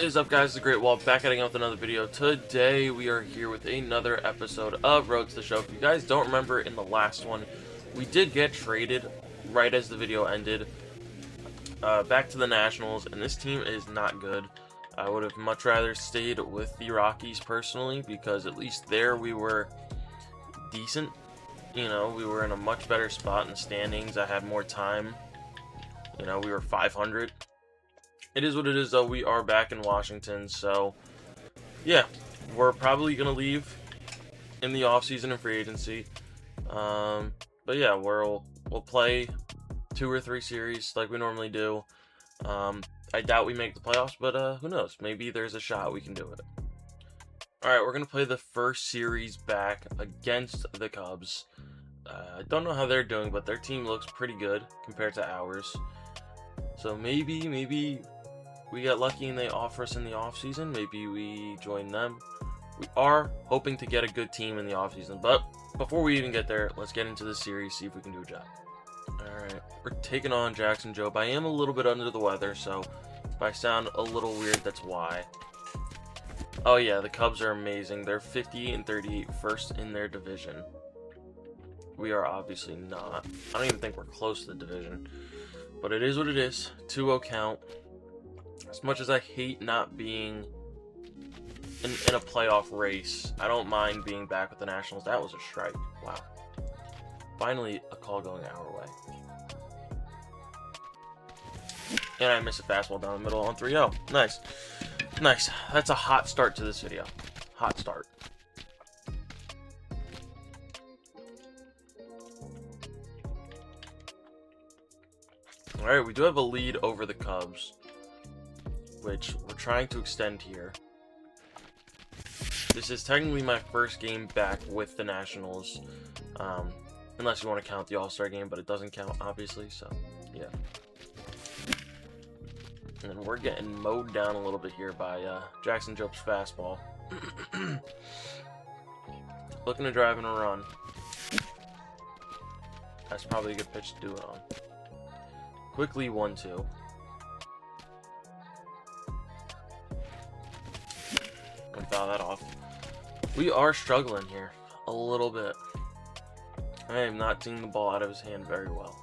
What is up, guys? TheGreatWall back at again with another video. Today we are here with another episode of Road to the Show. If you guys don't remember, in the last one we did get traded right as the video ended back to the Nationals, and this team is not good. I would have much rather stayed with the Rockies personally, because at least there we were decent. You know, we were in a much better spot in the standings. I had more time. You know, we were 500. It is what it is, though. We are back in Washington, so yeah, we're probably gonna leave in the offseason and free agency. But yeah, we'll play 2 or 3 series like we normally do. I doubt we make the playoffs, but who knows? Maybe there's a shot we can do it. All right, we're gonna play the first series back against the Cubs. I don't know how they're doing, but their team looks pretty good compared to ours. So maybe we get lucky and they offer us in the offseason. Maybe we join them. We are hoping to get a good team in the offseason. But before we even get there, let's get into the series, see if we can do a job. Alright, we're taking on Jackson Job. I am a little bit under the weather, so if I sound a little weird, that's why. Oh yeah, the Cubs are amazing. They're 50-38, first in their division. We are obviously not. I don't even think we're close to the division. But it is what it is. 2-0 count. As much as I hate not being in a playoff race, I don't mind being back with the Nationals. That was a strike. Wow. Finally, a call going our way. And I miss a fastball down the middle on 3-0. Nice. Nice. That's a hot start to this video. Hot start. Alright, we do have a lead over the Cubs, which we're trying to extend here. This is technically my first game back with the Nationals, unless you want to count the All-Star game, but it doesn't count, obviously, so yeah. And we're getting mowed down a little bit here by Jackson Job's fastball. Looking to drive in a run. That's probably a good pitch to do it on. Quickly 1-2. And foul that off. We are struggling here a little bit. I am not seeing the ball out of his hand very well.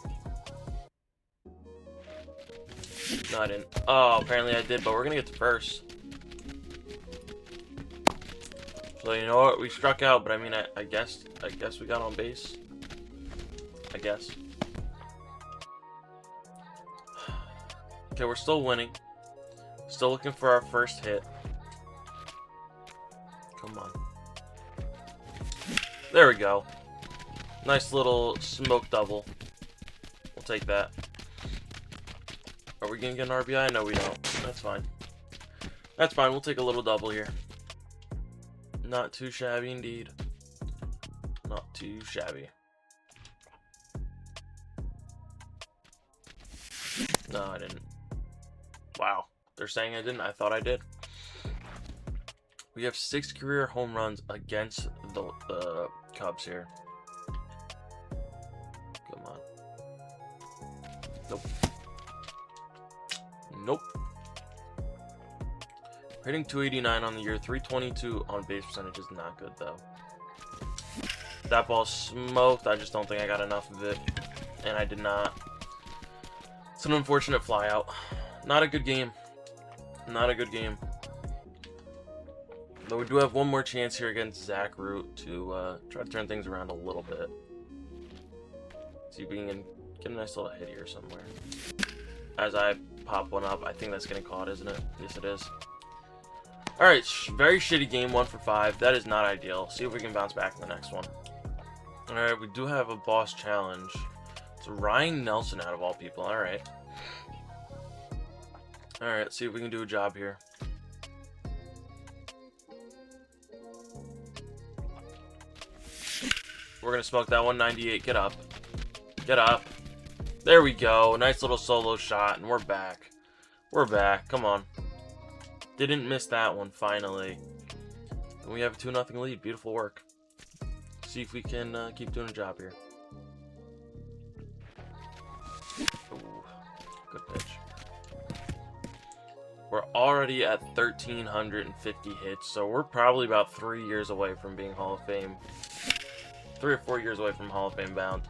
No, I didn't. Oh, apparently I did, but we're gonna get to first. So you know what? We struck out, but I mean, I guess we got on base. I guess. Okay, we're still winning. Still looking for our first hit. Come on. There we go. Nice little smoke double. We'll take that. Are we gonna get an RBI? No, we don't. That's fine. That's fine. We'll take a little double here. Not too shabby indeed. Not too shabby. No, I didn't. Wow. They're saying I didn't. I thought I did. We have 6 career home runs against the Cubs here. Come on. Nope. Nope. Hitting 289 on the year, 322 on base percentage is not good though. That ball smoked. I just don't think I got enough of it, and I did not. It's an unfortunate flyout. Not a good game. Not a good game. Though we do have one more chance here against Zach Root to try to turn things around a little bit. See if we can get a nice little hit here somewhere. As I pop one up, I think that's getting caught, isn't it? Yes, it is. Alright, very shitty game, 1 for 5. That is not ideal. See if we can bounce back in the next one. Alright, we do have a boss challenge. It's Ryan Nelson out of all people. Alright. Alright, let's see if we can do a job here. We're going to smoke that 198. Get up. Get up. There we go. Nice little solo shot, and we're back. We're back. Come on. Didn't miss that one, finally. And we have a 2-0 lead. Beautiful work. See if we can keep doing a job here. Ooh, good pitch. We're already at 1,350 hits, so we're probably about 3 years away from being Hall of Fame. 3 or 4 years away from Hall of Fame bound.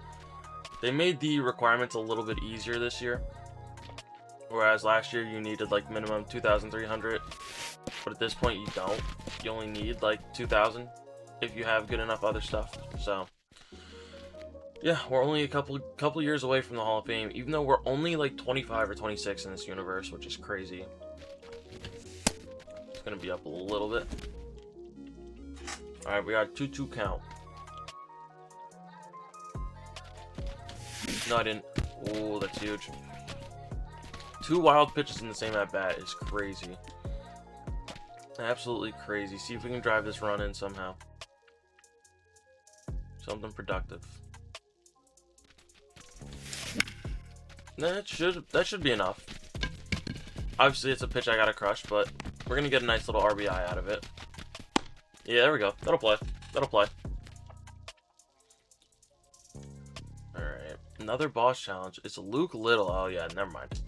They made the requirements a little bit easier this year, whereas last year you needed like minimum 2,300, but at this point you don't. You only need like 2,000 if you have good enough other stuff. So yeah, we're only a couple years away from the Hall of Fame, even though we're only like 25 or 26 in this universe, which is crazy. It's gonna be up a little bit. All right, we got 2-2 count. No, I didn't. Oh, that's huge. 2 wild pitches in the same at bat is crazy. Absolutely crazy. See if we can drive this run in somehow. Something productive. That should be enough. Obviously, it's a pitch I gotta crush, but we're gonna get a nice little RBI out of it. Yeah, there we go. That'll play. That'll play. Alright. Another boss challenge. It's Luke Little. Oh, yeah, never mind.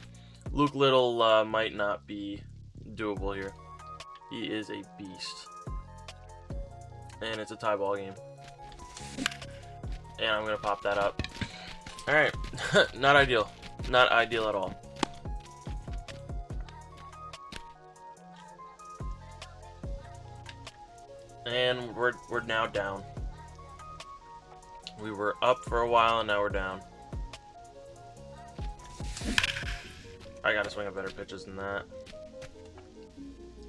Luke Little might not be doable here. He is a beast. And it's a tie ball game. And I'm gonna pop that up. Alright. Not ideal. Not ideal at all. And we're now down. We were up for a while and now we're down. I gotta swing at better pitches than that.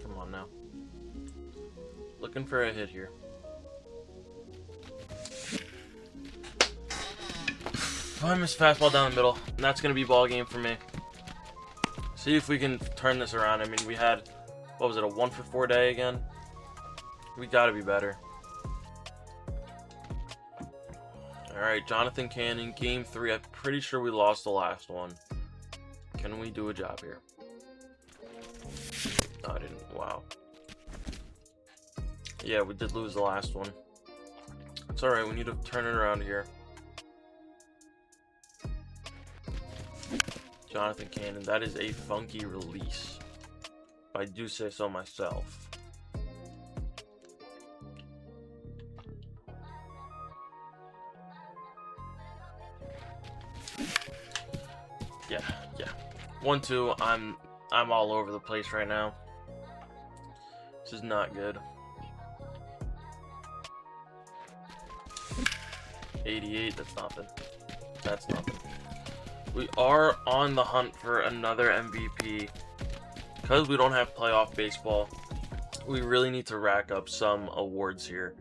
Come on now. Looking for a hit here. I missed fastball down the middle, and that's gonna be ball game for me. See if we can turn this around. I mean, we had, what was it, a 1-for-4 day again? We gotta be better. Alright, Jonathan Cannon, game 3. I'm pretty sure we lost the last one. Can we do a job here? No, I didn't. Wow. Yeah, we did lose the last one. It's alright, we need to turn it around here. Jonathan Cannon, that is a funky release. If I do say so myself. Yeah. 1-2. I'm all over the place right now. This is not good. 88. That's nothing. That's nothing. We are on the hunt for another MVP. Because we don't have playoff baseball, we really need to rack up some awards here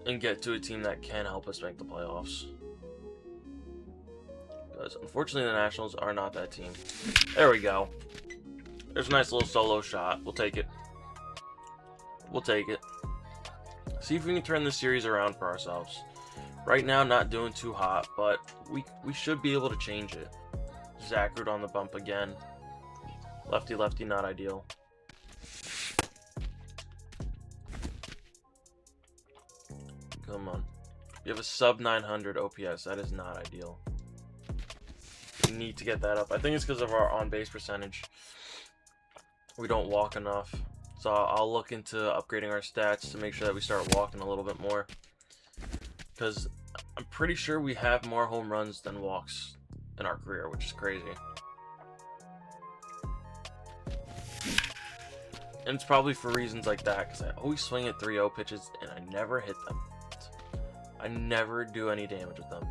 and get to a team that can help us make the playoffs. Because unfortunately the Nationals are not that team. There we go. There's a nice little solo shot. We'll take it. We'll take it. See if we can turn this series around for ourselves. Right now, not doing too hot, but we should be able to change it. Zachard on the bump again. Lefty, lefty, not ideal. Come on. We have a sub 900 OPS. That is not ideal. We need to get that up. I think it's because of our on-base percentage. We don't walk enough. So I'll look into upgrading our stats to make sure that we start walking a little bit more. Because I'm pretty sure we have more home runs than walks in our career, which is crazy. And it's probably for reasons like that, because I always swing at 3-0 pitches and I never hit them. I never do any damage with them.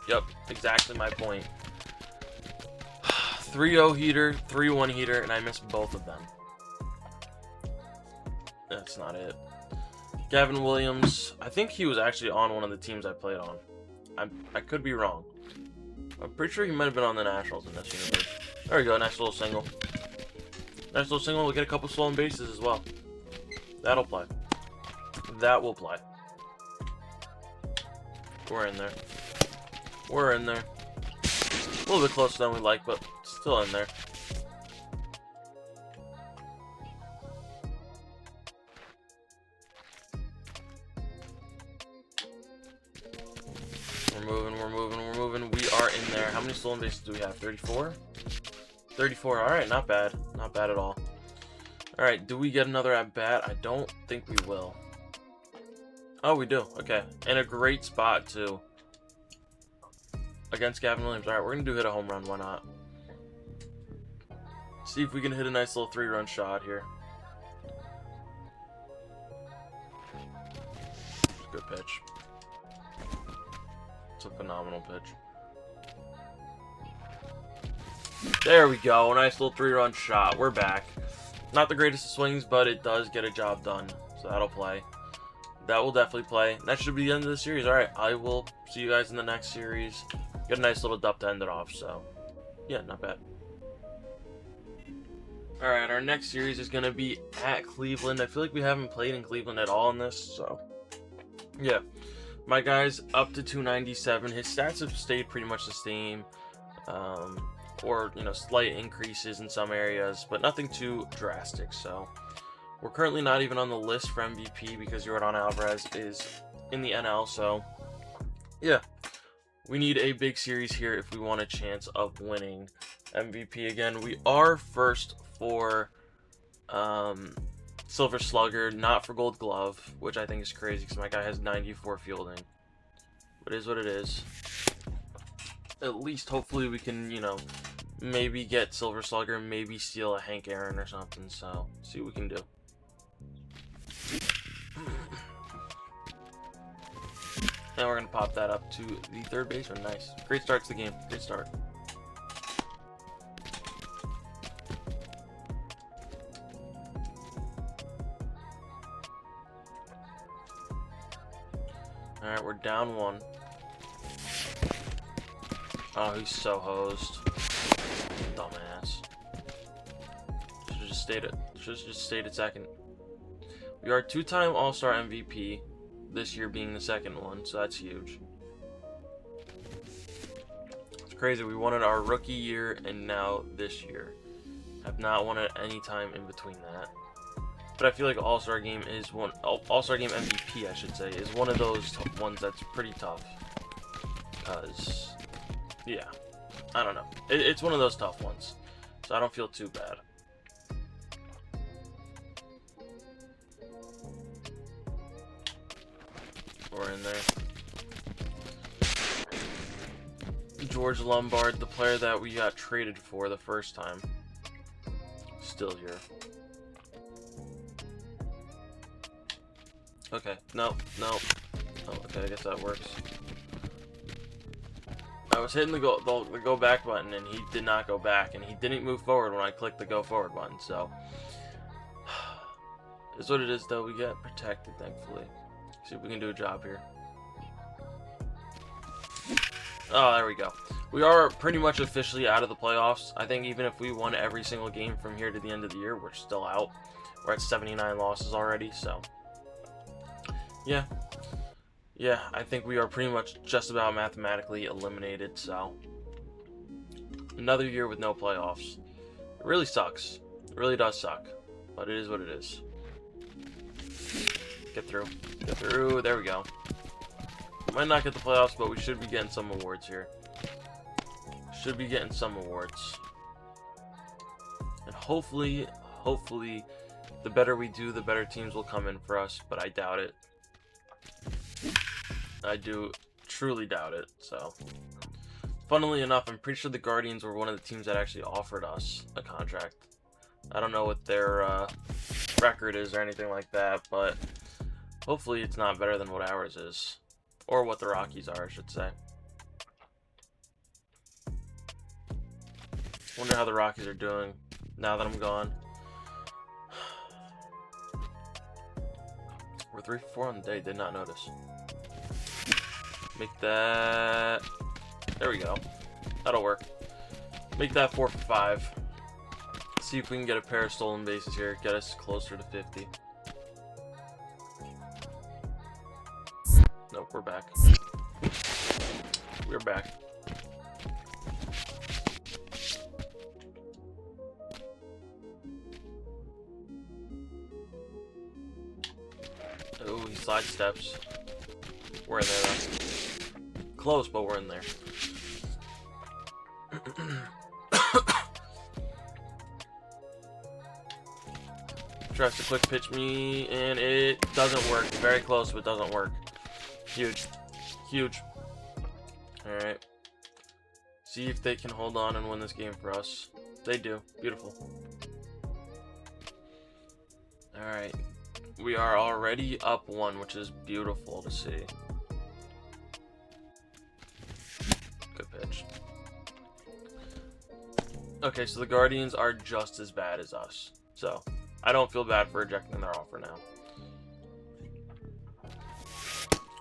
Yep, exactly my point. 3-0 heater, 3-1 heater, and I missed both of them. That's not it. Gavin Williams, I think he was actually on one of the teams I played on. I could be wrong. I'm pretty sure he might have been on the Nationals in this universe. There we go, nice little single. Nice little single, we'll get a couple stolen bases as well. That'll play. That will play. We're in there. We're in there. A little bit closer than we like, but still in there. We're moving. We are in in there. How many stolen bases do we have? 34? 34. Alright, not bad. Not bad at all. Alright, do we get another at bat? I don't think we will. Oh, we do. Okay. And a great spot, too. Against Gavin Williams. Alright, we're going to hit a home run. Why not? See if we can hit a nice little 3-run shot here. Good pitch. It's a phenomenal pitch. There we go. A nice little 3-run shot. We're back. Not the greatest of swings, but it does get a job done. So that'll play. That will definitely play. That should be the end of the series. Alright, I will see you guys in the next series. Get a nice little dup to end it off. So, yeah, not bad. Alright, our next series is going to be at Cleveland. I feel like we haven't played in Cleveland at all in this. So, yeah. My guy's up to 297. His stats have stayed pretty much the same. Or, you know, slight increases in some areas, but nothing too drastic. So, we're currently not even on the list for MVP because Yordan Alvarez is in the NL. So, yeah, we need a big series here if we want a chance of winning MVP again. We are first for Silver Slugger, not for Gold Glove, which I think is crazy because my guy has 94 fielding. But it is what it is. At least, hopefully, we can, you know, maybe get Silver Slugger, maybe steal a Hank Aaron or something. So, see what we can do. Now we're going to pop that up to the third baseman. Nice. Great start to the game. Great start. Alright, we're down 1. Oh, he's so hosed. Dumbass. Should've just stayed at second. We are 2-time All-Star MVP. This year being the second one, so that's huge. It's crazy. We won it our rookie year and now this year. Have not won it any time in between that. But I feel like All-Star Game is one. All-Star Game MVP, I should say, is one of those ones that's pretty tough. Cause, yeah, I don't know. It's one of those tough ones, so I don't feel too bad. We're in there. George Lombard, the player that we got traded for the first time, still here. Okay, no. Oh, okay, I guess that works. I was hitting the go back button and he did not go back, and he didn't move forward when I clicked the go forward button, so it's what it is though. We get protected, thankfully. See if we can do a job here. Oh, there we go. We are pretty much officially out of the playoffs. I think even if we won every single game from here to the end of the year, we're still out. We're at 79 losses already, so yeah. Yeah, I think we are pretty much just about mathematically eliminated, so another year with no playoffs. It really sucks. It really does suck, but it is what it is. Get through. Get through. There we go. Might not get the playoffs, but we should be getting some awards here. Should be getting some awards. And hopefully, the better we do, the better teams will come in for us, but I doubt it. I do truly doubt it, so. Funnily enough, I'm pretty sure the Guardians were one of the teams that actually offered us a contract. I don't know what their record is or anything like that, but hopefully it's not better than what ours is. Or what the Rockies are, I should say. Wonder how the Rockies are doing now that I'm gone. We're 3 for 4 on the day, did not notice. Make that... There we go. That'll work. Make that 4 for 5. See if we can get a pair of stolen bases here. Get us closer to 50. Nope, we're back. We're back. Oh, he slide steps. We're in there though. Close, but we're in there. Tries to quick pitch me, and it doesn't work. Very close, but doesn't work. Huge. Huge. Alright. See if they can hold on and win this game for us. They do. Beautiful. Alright. We are already up 1, which is beautiful to see. Good pitch. Okay, so the Guardians are just as bad as us. So, I don't feel bad for rejecting their offer now.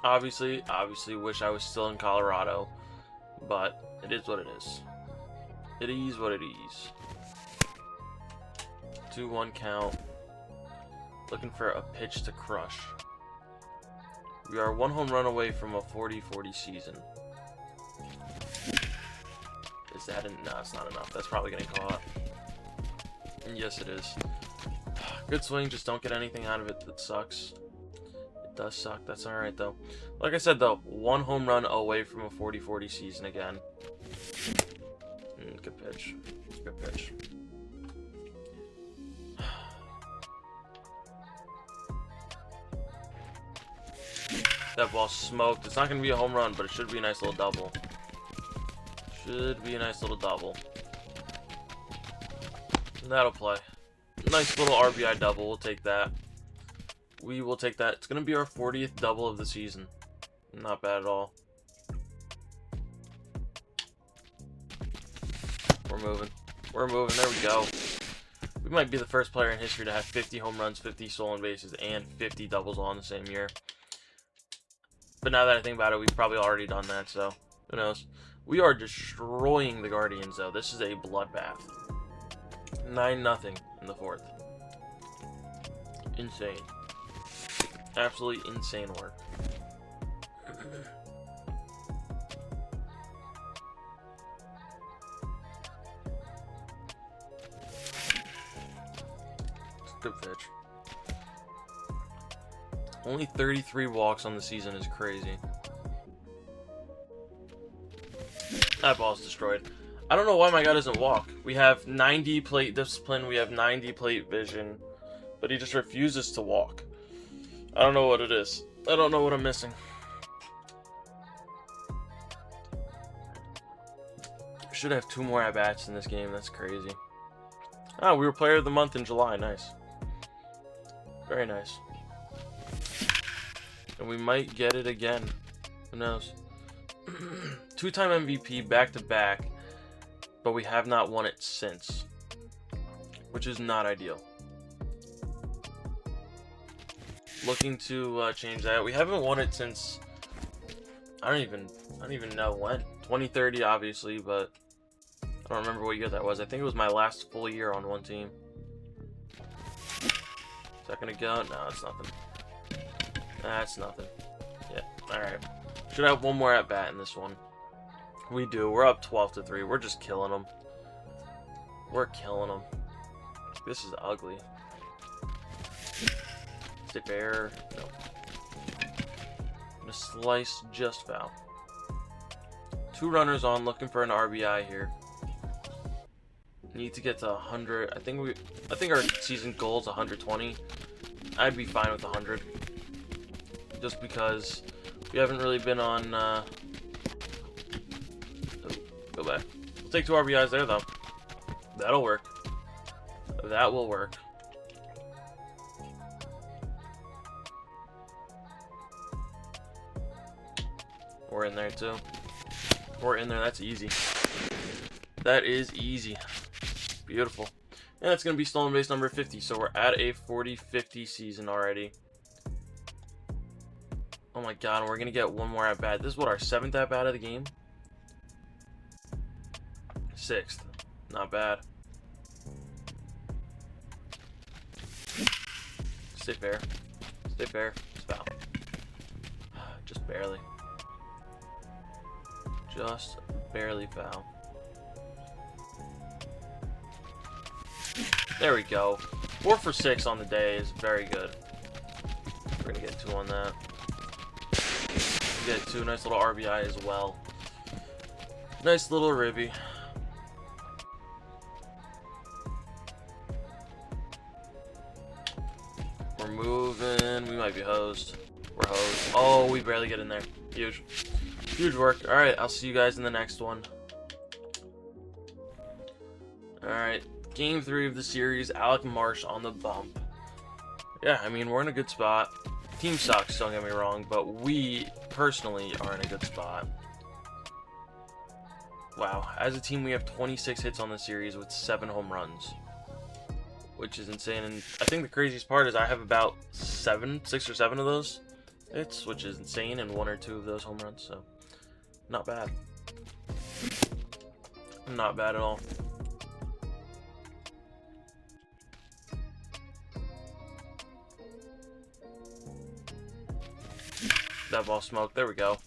Obviously wish I was still in Colorado, but it is what it is. It is what it is. 2-1 count. Looking for a pitch to crush. We are 1 home run away from a 40-40 season. Is that no, it's not enough. That's probably getting caught. And yes, it is. Good swing, just don't get anything out of it that sucks. It does suck. That's alright, though. Like I said, though, 1 home run away from a 40-40 season again. Good pitch. Good pitch. That ball smoked. It's not going to be a home run, but it should be a nice little double. Should be a nice little double. And that'll play. Nice little RBI double. We'll take that. We will take that. It's going to be our 40th double of the season. Not bad at all. We're moving. We're moving. There we go. We might be the first player in history to have 50 home runs, 50 stolen bases, and 50 doubles all in the same year. But now that I think about it, we've probably already done that, so who knows. We are destroying the Guardians, though. This is a bloodbath. 9-0 in the 4th. Insane. Absolutely insane work. Good pitch. Only 33 walks on the season is crazy. That ball's destroyed. I don't know why my guy doesn't walk. We have 90 plate discipline, we have 90 plate vision, but he just refuses to walk. I don't know what it is. I don't know what I'm missing. Should have 2 more at-bats in this game. That's crazy. Ah, we were player of the month in July. Nice. Very nice. And we might get it again. Who knows? 2-time MVP back-to-back, but we have not won it since, which is not ideal. Looking to change that. We haven't won it since I don't even know when. 2030, obviously, but I don't remember what year that was. I think it was my last full year on one team. Is that gonna go? No, it's nothing. That's nothing. Yeah, alright. Should have 1 more at bat in this one. We do. We're up 12-3. We're just killing them. We're killing them. This is ugly. Stick error. No. Gonna slice just foul. 2 runners on, looking for an RBI here. Need to get to 100. I think our season goal is 120. I'd be fine with 100. Just because we haven't really been on go back. We'll take 2 RBIs there though. That'll work. That will work. We're in there too. We're in there. That's easy. That is easy. Beautiful. And that's going to be stolen base number 50. So we're at a 40-50 season already. Oh my god, and we're going to get 1 more at bat. This is what, our 7th at bat of the game? 6th. Not bad. Stay fair. Stay fair. It's foul. Just barely. Just barely foul. There we go. 4 for 6 on the day is very good. We're gonna get 2 on that. Get 2 nice little RBI as well. Nice little ribby. moving. We might be hosed. We're hosed. Oh, we barely get in there. Huge. Huge work. Alright, I'll see you guys in the next one. Alright, game 3 of the series. Alec Marsh on the bump. Yeah, I mean, we're in a good spot. Team sucks, don't get me wrong, but we personally are in a good spot. Wow, as a team we have 26 hits on the series with 7 home runs, which is insane. And I think the craziest part is I have about 6 or 7 of those hits, which is insane, and 1 or 2 of those home runs, so not bad. Not bad at all. That ball smoked. There we go.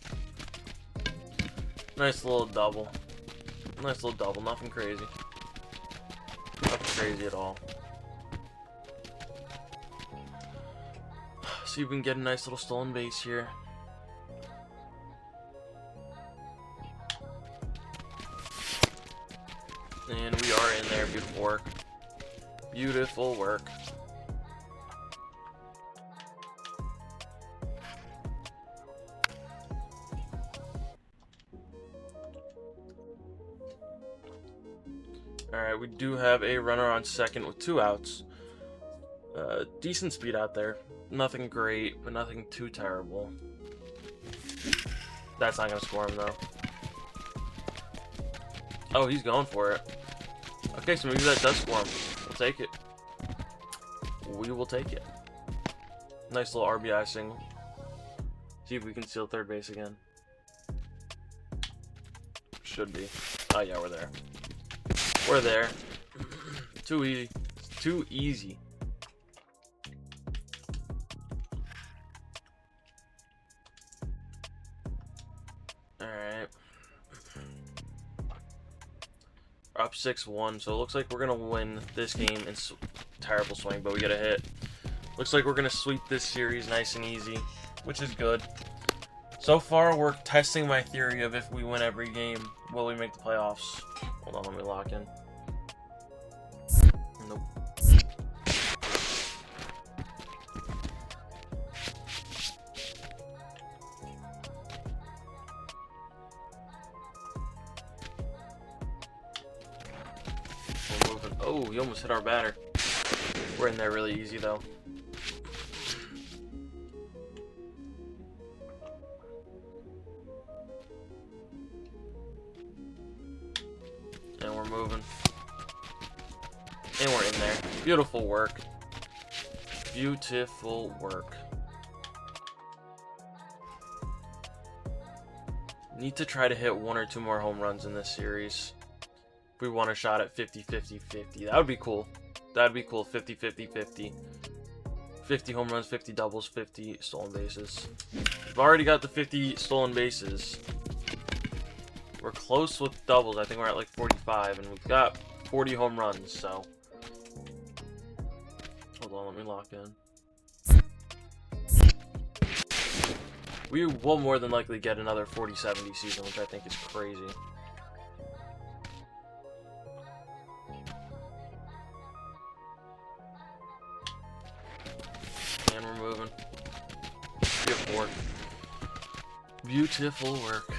Nice little double. Nice little double. Nothing crazy. Nothing crazy at all. See if we can get a nice little stolen base here. And we are in there. Beautiful work. Beautiful work. Alright, we do have a runner on second with 2 outs. Decent speed out there. Nothing great, but nothing too terrible. That's not going to score him, though. Oh, he's going for it. Okay, so maybe that does score him. We'll take it. We will take it. Nice little RBI single. See if we can steal third base again. Should be. Oh, yeah, we're there. We're there. Too easy. Too easy. Alright. We're up 6-1, so it looks like we're going to win this game in terrible swing, but we get a hit. Looks like we're going to sweep this series nice and easy, which is good. So far, we're testing my theory of if we win every game, will we make the playoffs? Hold on, let me lock in. Nope. We're moving. Oh, he almost hit our batter. We're in there really easy, though. And we're moving. And we're in there. Beautiful work. Beautiful work. Need to try to hit 1 or 2 more home runs in this series. If we want a shot at 50-50-50. That would be cool. That would be cool. 50-50-50. 50 home runs, 50 doubles, 50 stolen bases. We've already got the 50 stolen bases. We're close with doubles. I think we're at like 45, and we've got 40 home runs, so. Hold on, let me lock in. We will more than likely get another 40-70 season, which I think is crazy. And we're moving. Beautiful work. Beautiful work.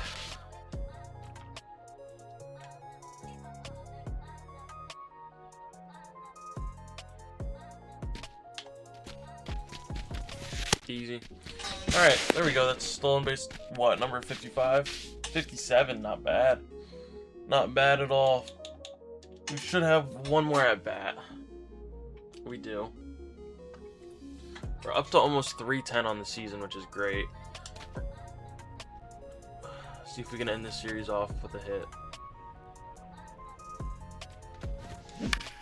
Easy. Alright, there we go. That's stolen base, what, number 55? 57, not bad. Not bad at all. We should have 1 more at bat. We do. We're up to almost 310 on the season, which is great. See if we can end this series off with a hit.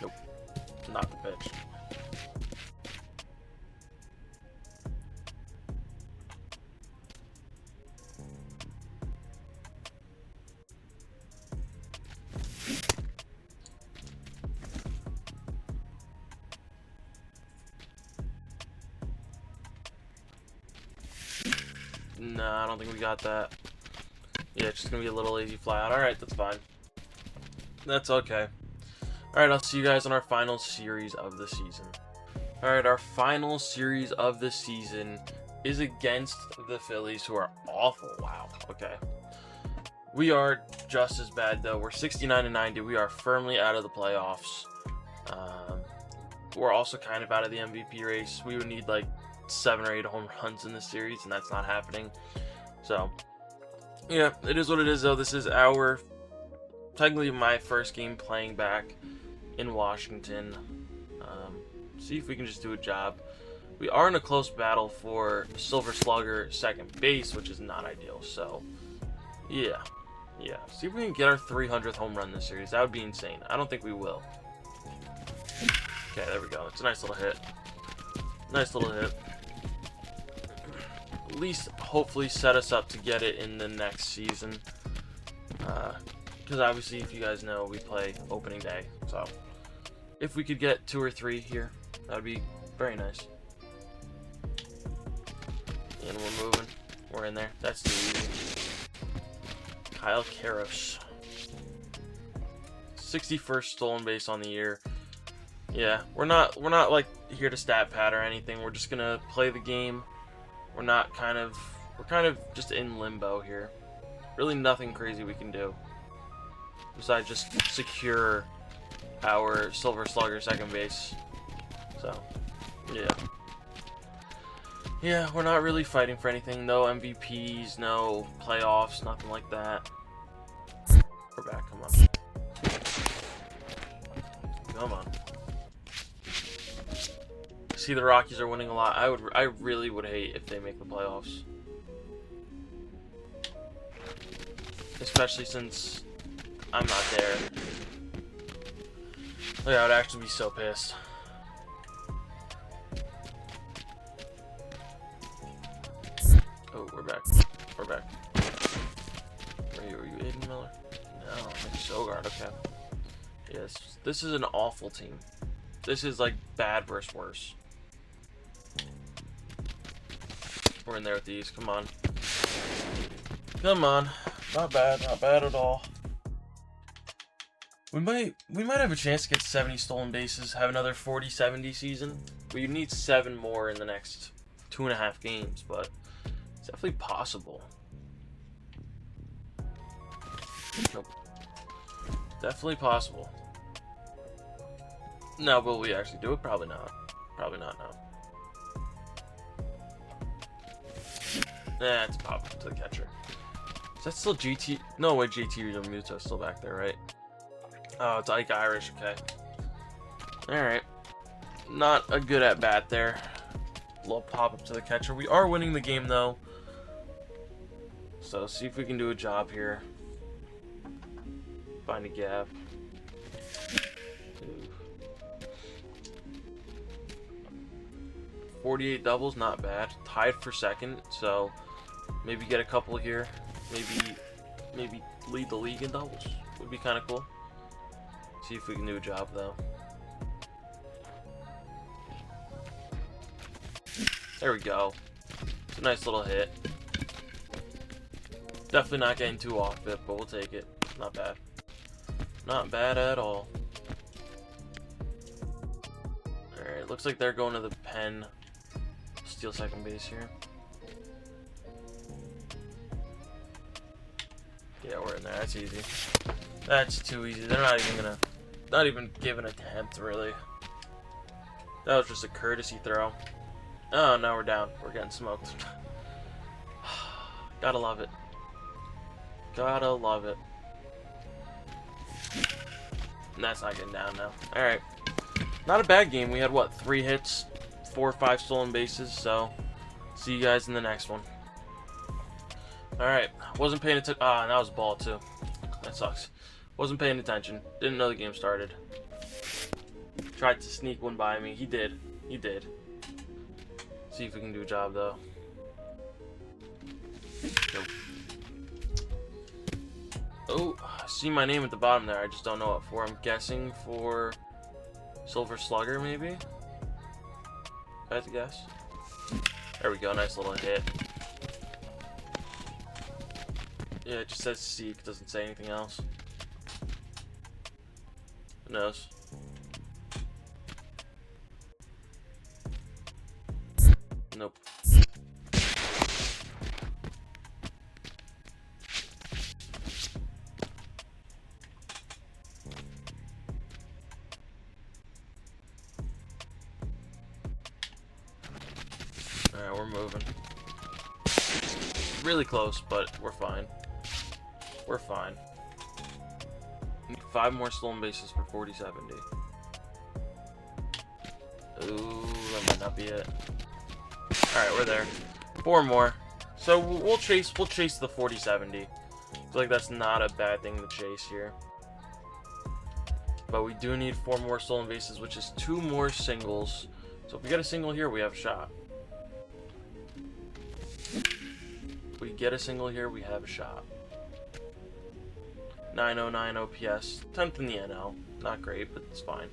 Nope. Not the pitch. Nah, I don't think we got that. Yeah, it's just gonna be a little lazy fly out. Alright, that's fine. That's okay. Alright, I'll see you guys on our final series of the season. Alright, our final series of the season is against the Phillies, who are awful. Wow, okay. We are just as bad, though. We're 69-90. We are firmly out of the playoffs. We're also kind of out of the MVP race. We would need like 7 or 8 home runs in this series, and that's not happening. So, yeah, it is what it is, though. This is technically my first game playing back in Washington. See if we can just do a job. We are in a close battle for Silver Slugger second base, which is not ideal. So, yeah. See if we can get our 300th home run this series. That would be insane. I don't think we will. Okay, there we go. It's a nice little hit. Nice little hit. At least, hopefully, set us up to get it in the next season. Because obviously, if you guys know, we play opening day. So, if we could get 2 or 3 here, that would be very nice. And we're moving. We're in there. That's too easy. Kyle Karros. 61st stolen base on the year. Yeah, we're not like here to stat pad or anything. We're just gonna play the game. We're kind of just in limbo here. Really nothing crazy we can do besides just secure our Silver Slugger second base. So, yeah, we're not really fighting for anything. No MVPs, no playoffs, nothing like that. We're back. Come on. Come on. See, the Rockies are winning a lot. I really would hate if they make the playoffs, especially since I'm not there. Oh, yeah, I would actually be so pissed. Oh, we're back. We're back. Are you Aiden Miller? No, it's Sogard. Okay. Yes, this is an awful team. This is like bad versus worse. We're in there with these. Come on. Come on. Not bad at all. We might have a chance to get 70 stolen bases, have another 40-70 season. We need 7 more in the next 2.5 games, but it's definitely possible. Nope. Definitely possible. Now, will we actually do it? Probably not. Probably not, no. Nah, it's popped up to the catcher. Is that still GT? No way, GT Realmuto is still back there, right? Oh, it's Ike Irish, okay. Alright. Not a good at bat there. Little pop up to the catcher. We are winning the game, though. So, see if we can do a job here. Find a gap. 48 doubles, not bad. Tied for second, so maybe get a couple here. Maybe lead the league in doubles. Would be kind of cool. See if we can do a job, though. There we go. It's a nice little hit. Definitely not getting too off it, but we'll take it. Not bad. Not bad at all. Alright, looks like they're going to the pen. Steal second base here. Yeah, we're in there. That's easy. That's too easy. They're not even give an attempt, really. That was just a courtesy throw. Oh, now we're down. We're getting smoked. Gotta love it. Gotta love it. And that's not getting down now. Alright. Not a bad game. We had, what, 3 hits, 4 or 5 stolen bases, so see you guys in the next one. Alright. Wasn't paying attention. Ah, and that was a ball, too. That sucks. Wasn't paying attention. Didn't know the game started. Tried to sneak one by me. He did. He did. See if we can do a job, though. Nope. Oh, I see my name at the bottom there. I just don't know what for. I'm guessing for Silver Slugger, maybe? If I had to guess. There we go. Nice little hit. Yeah, it just says Seek. It doesn't say anything else. Who knows? moving. Really close, but we're fine. We're fine. Need 5 more stolen bases for 4070. Ooh, that might not be it. Alright, we're there. 4 more. So we'll chase the 4070. I feel like that's not a bad thing to chase here. But we do need 4 more stolen bases, which is 2 more singles. So if we get a single here, we have a shot. If we get a single here, we have a shot. 909 OPS. 10th in the NL. Not great, but it's fine.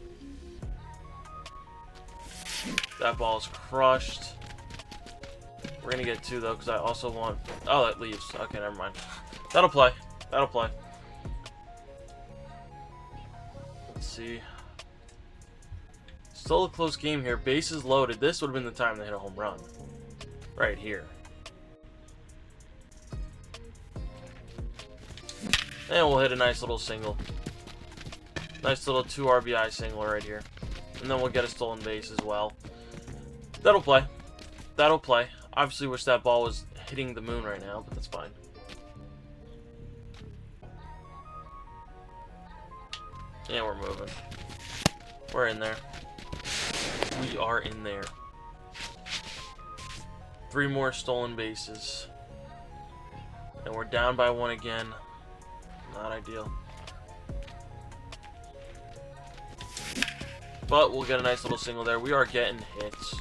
That ball is crushed. We're going to get 2, though, because I also want... Oh, that leaves. Okay, never mind. That'll play. That'll play. Let's see. Still a close game here. Bases loaded. This would have been the time to hit a home run. Right here. And we'll hit a nice little single. Nice little 2 RBI single right here. And then we'll get a stolen base as well. That'll play. That'll play. Obviously wish that ball was hitting the moon right now, but that's fine. Yeah, we're moving. We're in there. We are in there. 3 more stolen bases. And we're down by 1 again. Not ideal. But we'll get a nice little single there. We are getting hits.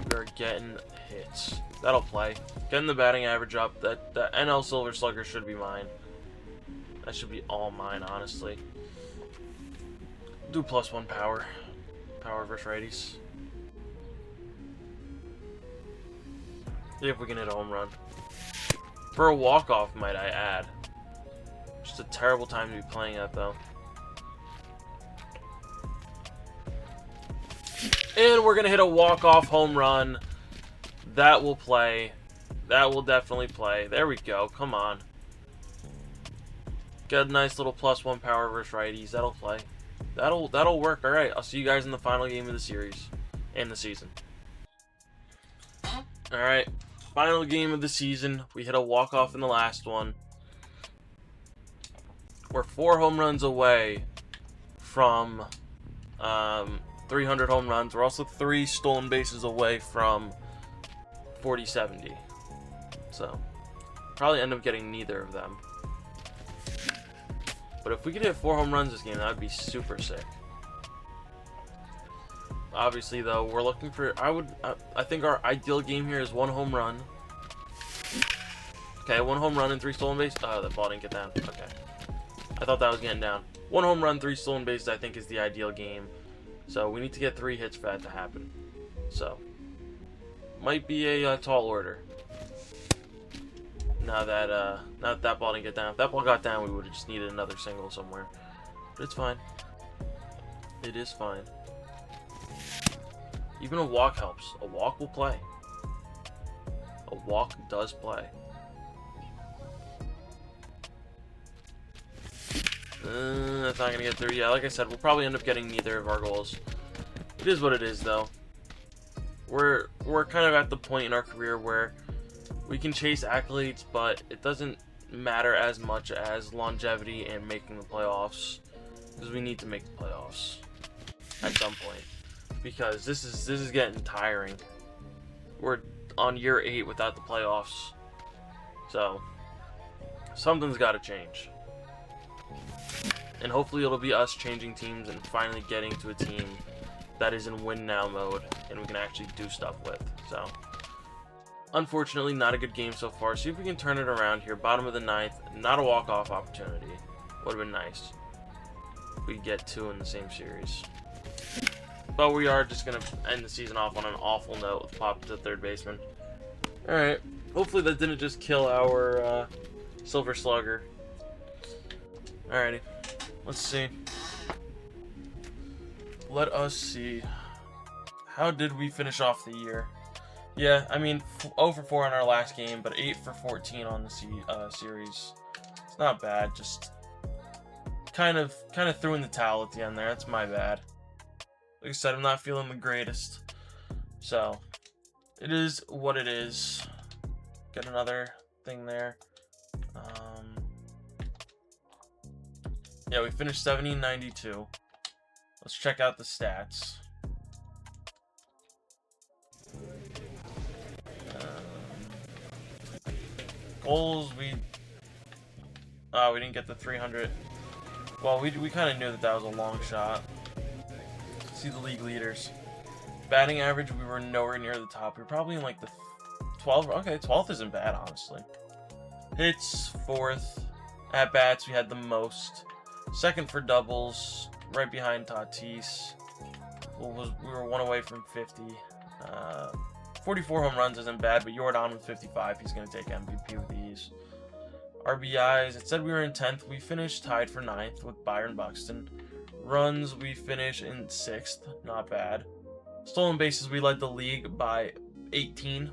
We are getting hits. That'll play. Getting the batting average up. That NL Silver Slugger should be mine. That should be all mine, honestly. Do +1 power. Power versus righties. See if we can hit a home run. For a walk-off, might I add. Just a terrible time to be playing at, though. And we're going to hit a walk-off home run. That will play. That will definitely play. There we go. Come on. Get a nice little +1 power versus righties. That'll play. That'll work. All right. I'll see you guys in the final game of the series and the season. All right. Final game of the season. We hit a walk-off in the last one. We're 4 home runs away from 300 home runs. We're also 3 stolen bases away from 4070. So, probably end up getting neither of them. But if we could hit 4 home runs this game, that would be super sick. Obviously, though, we're looking for... I think our ideal game here is 1 home run. Okay, 1 home run and 3 stolen bases. Oh, that ball didn't get down. Okay. I thought that was getting down. 1 home run, 3 stolen bases, I think, is the ideal game. So we need to get 3 hits for that to happen. So, might be a tall order. Now that ball didn't get down. If that ball got down, we would have just needed another single somewhere. But it's fine. It is fine. Even a walk helps. A walk will play. A walk does play. That's not going to get through. Yeah, like I said, we'll probably end up getting neither of our goals. It is what it is, though. We're kind of at the point in our career where we can chase accolades, but it doesn't matter as much as longevity and making the playoffs, because we need to make the playoffs at some point. Because this is getting tiring. We're on year 8 without the playoffs, so something's got to change. And hopefully it'll be us changing teams and finally getting to a team that is in win now mode and we can actually do stuff with. So, unfortunately, not a good game so far. See if we can turn it around here. Bottom of the 9th, not a walk-off opportunity. Would have been nice. We get 2 in the same series. But we are just going to end the season off on an awful note with Pop to third baseman. Alright. Hopefully that didn't just kill our Silver Slugger. Alrighty. Let's see. Let us see. How did we finish off the year? Yeah, I mean, 0 for 4 on our last game, but 8 for 14 on the series. It's not bad. Just kind of threw in the towel at the end there. That's my bad. Like I said, I'm not feeling the greatest. So, it is what it is. Get another thing there. Yeah, we finished 70-92. Let's check out the stats. Goals, we didn't get the 300. Well, we kind of knew that was a long shot. See the league leaders. Batting average, we were nowhere near the top. We were probably in like the 12th. Okay, 12th isn't bad, honestly. Hits, 4th. At bats, we had the most. 2nd for doubles, right behind Tatis. We were 1 away from 50. 44 home runs isn't bad, but Jordan with 55, he's going to take MVP with these. RBIs, it said we were in 10th. We finished tied for 9th with Byron Buxton. Runs, we finished in 6th. Not bad. Stolen bases, we led the league by 18.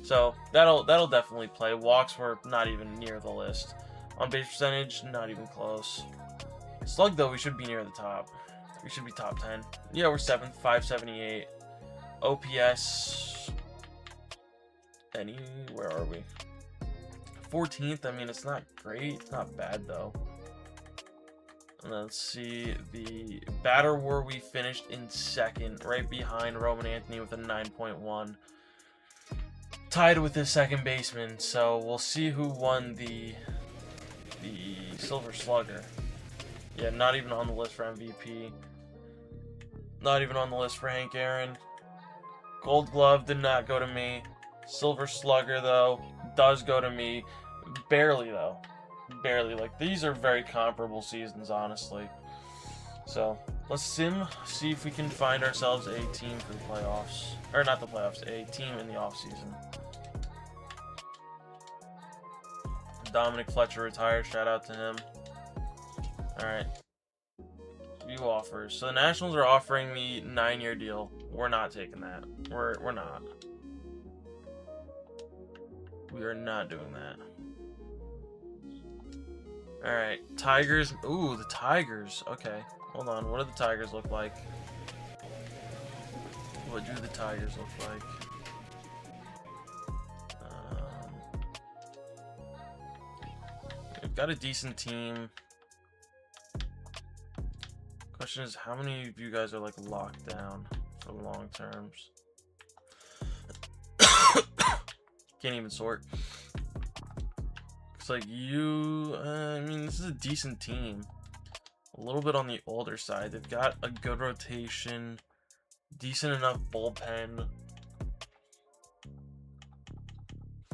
So that'll definitely play. Walks were not even near the list. On base percentage, not even close. Slug, though, we should be near the top. We should be top 10. Yeah, we're 7th, 578. OPS. Where are we? 14th. I mean, it's not great. It's not bad, though. And let's see. The batter war, we finished in 2nd, right behind Roman Anthony with a 9.1. Tied with his second baseman. So we'll see who won the Silver Slugger. Yeah, not even on the list for MVP. Not even on the list for Hank Aaron. Gold Glove did not go to me. Silver Slugger, though, does go to me. Barely, though. Barely. Like, these are very comparable seasons, honestly. So, let's see if we can find ourselves a team for the playoffs. Or, not the playoffs, a team in the offseason. Dominic Fletcher retired. Shout out to him. Alright. View offers. So the Nationals are offering me 9-year deal. We're not taking that. We're not. We are not doing that. Alright. Tigers. Ooh, the Tigers. Okay. Hold on. What do the Tigers look like? What do the Tigers look like? We've got a decent team. Question is, how many of you guys are like locked down for long terms? Can't even sort. It's like you, I mean, this is a decent team. A little bit on the older side. They've got a good rotation, decent enough bullpen.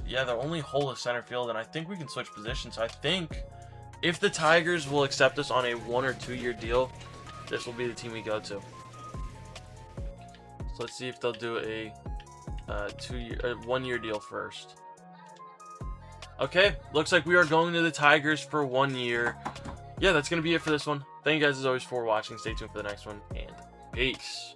Yeah, their only hole is center field, and I think we can switch positions. So I think if the Tigers will accept us on a 1 or 2 year deal, this will be the team we go to. So let's see if they'll do a 1 year deal first. Okay, looks like we are going to the Tigers for 1 year. Yeah, that's going to be it for this one. Thank you guys as always for watching. Stay tuned for the next one, and peace.